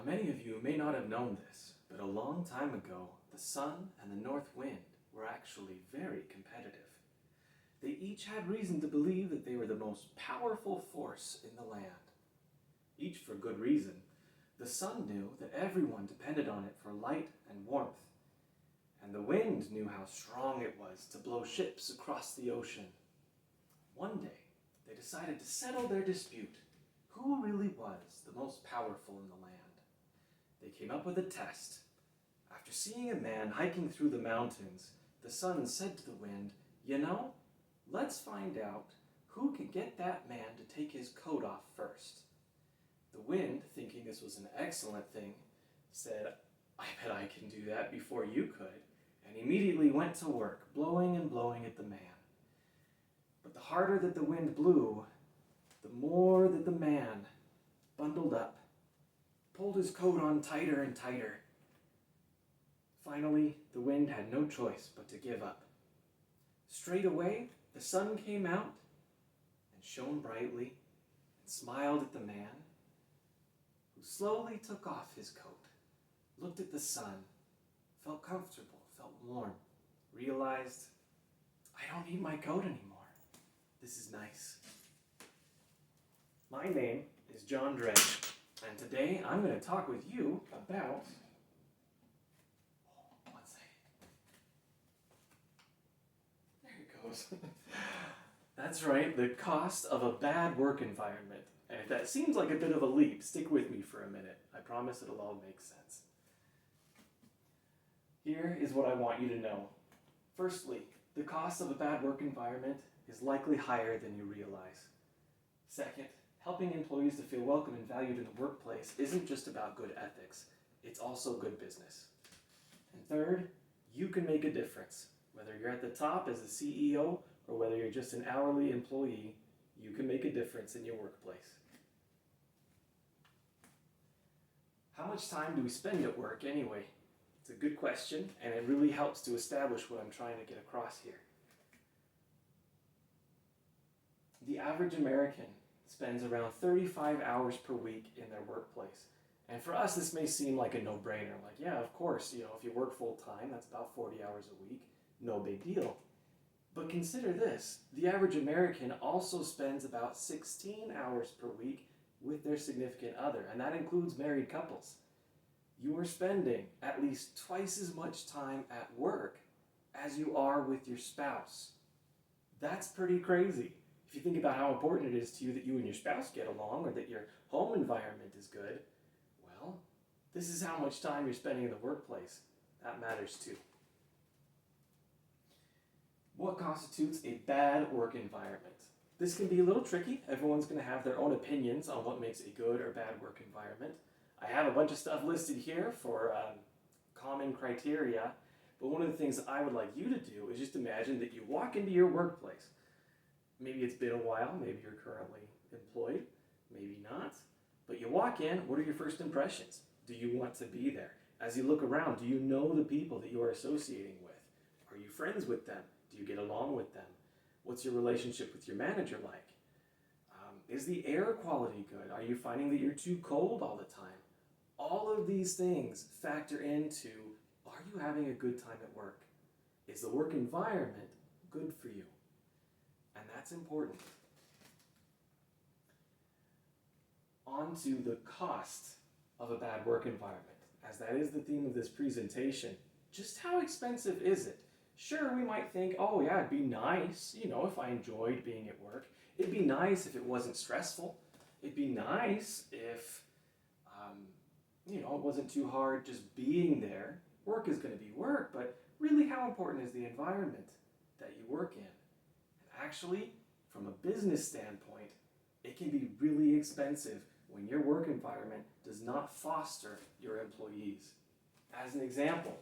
Now, many of you may not have known this, but a long time ago, the sun and the north wind were actually very competitive. They each had reason to believe that they were the most powerful force in the land. Each for good reason. The sun knew that everyone depended on it for light and warmth, and the wind knew how strong it was to blow ships across the ocean. One day, they decided to settle their dispute. Who really was the most powerful in the land? They came up with a test. After seeing a man hiking through the mountains, the sun said to the wind, "You know, let's find out who can get that man to take his coat off first." The wind, thinking this was an excellent thing, said, "I bet I can do that before you could," and immediately went to work, blowing and blowing at the man. But the harder that the wind blew, the more that the man bundled up, pulled his coat on tighter and tighter. Finally, the wind had no choice but to give up. Straight away, the sun came out and shone brightly and smiled at the man, who slowly took off his coat, looked at the sun, felt comfortable, felt warm, realized, "I don't need my coat anymore. This is nice." My name is John Dredge, and today I'm going to talk with you about... one second. There it goes. That's right, the cost of a bad work environment. And if that seems like a bit of a leap, stick with me for a minute. I promise it'll all make sense. Here is what I want you to know. Firstly, the cost of a bad work environment is likely higher than you realize. Second, helping employees to feel welcome and valued in the workplace isn't just about good ethics, it's also good business. And third, you can make a difference. Whether you're at the top as a CEO or whether you're just an hourly employee, you can make a difference in your workplace. How much time do we spend at work anyway? It's a good question, and it really helps to establish what I'm trying to get across here. The average American spends around 35 hours per week in their workplace. And for us, this may seem like a no-brainer. Like, yeah, of course, if you work full-time, that's about 40 hours a week. No big deal. But consider this. The average American also spends about 16 hours per week with their significant other, and that includes married couples. You are spending at least twice as much time at work as you are with your spouse. That's pretty crazy. If you think about how important it is to you that you and your spouse get along or that your home environment is good, well, this is how much time you're spending in the workplace. That matters too. What constitutes a bad work environment? This can be a little tricky. Everyone's going to have their own opinions on what makes a good or bad work environment. I have a bunch of stuff listed here for common criteria, but one of the things that I would like you to do is just imagine that you walk into your workplace. Maybe it's been a while, maybe you're currently employed, maybe not, but you walk in, what are your first impressions? Do you want to be there? As you look around, do you know the people that you are associating with? Are you friends with them? Do you get along with them? What's your relationship with your manager like? Is the air quality good? Are you finding that you're too cold all the time? All of these things factor into, are you having a good time at work? Is the work environment good for you? And that's important. On to the cost of a bad work environment, as that is the theme of this presentation. Just how expensive is it? Sure, we might think, oh yeah, it'd be nice, if I enjoyed being at work. It'd be nice if it wasn't stressful. It'd be nice if, it wasn't too hard just being there. Work is going to be work, but really how important is the environment that you work in? And actually, from a business standpoint, it can be really expensive when your work environment does not foster your employees. As an example,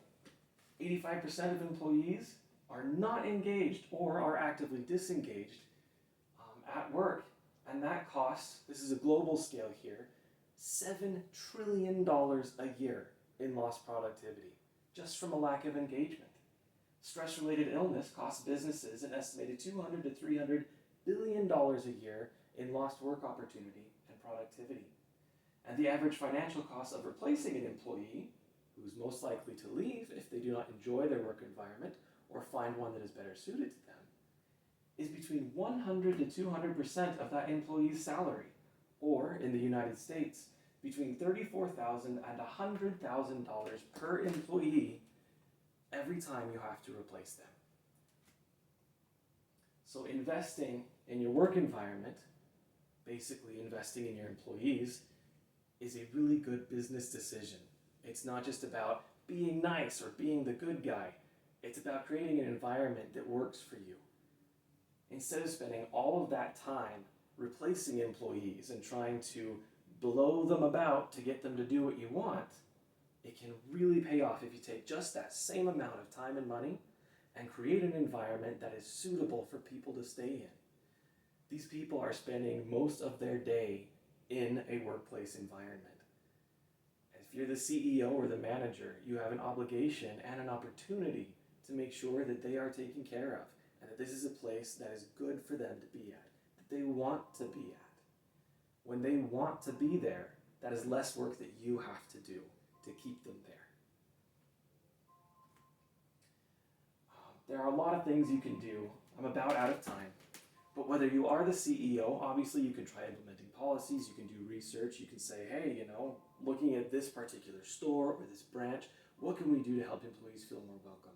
85% of employees are not engaged or are actively disengaged at work. And that costs, this is a global scale here, $7 trillion a year in lost productivity, just from a lack of engagement. Stress-related illness costs businesses an estimated $200 to $300 billion a year in lost work opportunity and productivity. And the average financial cost of replacing an employee, who's most likely to leave if they do not enjoy their work environment or find one that is better suited to them, is between 100 to 200% of that employee's salary, or in the United States, between $34,000 and $100,000 per employee every time you have to replace them. So investing in your work environment, basically investing in your employees, is a really good business decision. It's not just about being nice or being the good guy. It's about creating an environment that works for you. Instead of spending all of that time replacing employees and trying to blow them about to get them to do what you want, it can really pay off if you take just that same amount of time and money and create an environment that is suitable for people to stay in. These people are spending most of their day in a workplace environment. If you're the CEO or the manager, you have an obligation and an opportunity to make sure that they are taken care of and that this is a place that is good for them to be at, that they want to be at. When they want to be there, that is less work that you have to do to keep them there. There are a lot of things you can do. I'm about out of time. But whether you are the CEO, obviously you can try implementing policies, you can do research, you can say, hey, looking at this particular store or this branch, what can we do to help employees feel more welcome?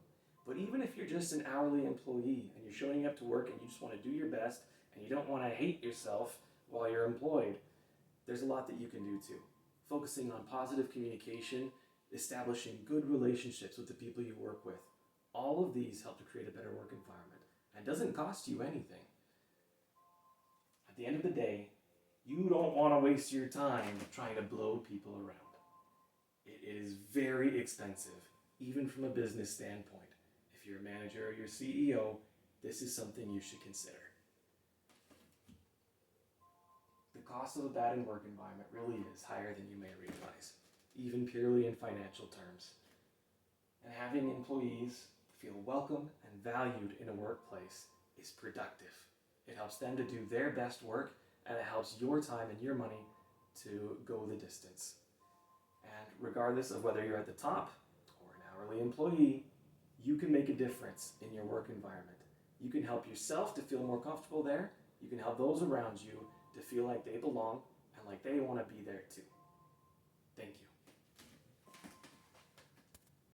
But even if you're just an hourly employee and you're showing up to work and you just want to do your best and you don't want to hate yourself while you're employed, there's a lot that you can do too. Focusing on positive communication, establishing good relationships with the people you work with. All of these help to create a better work environment and doesn't cost you anything. At the end of the day, you don't want to waste your time trying to blow people around. It is very expensive, even from a business standpoint. If you're a manager or your CEO, this is something you should consider. The cost of a bad work environment really is higher than you may realize, even purely in financial terms. And having employees feel welcome and valued in a workplace is productive. It helps them to do their best work, and it helps your time and your money to go the distance. And regardless of whether you're at the top or an hourly employee, you can make a difference in your work environment. You can help yourself to feel more comfortable there. You can help those around you to feel like they belong and like they want to be there too. Thank you.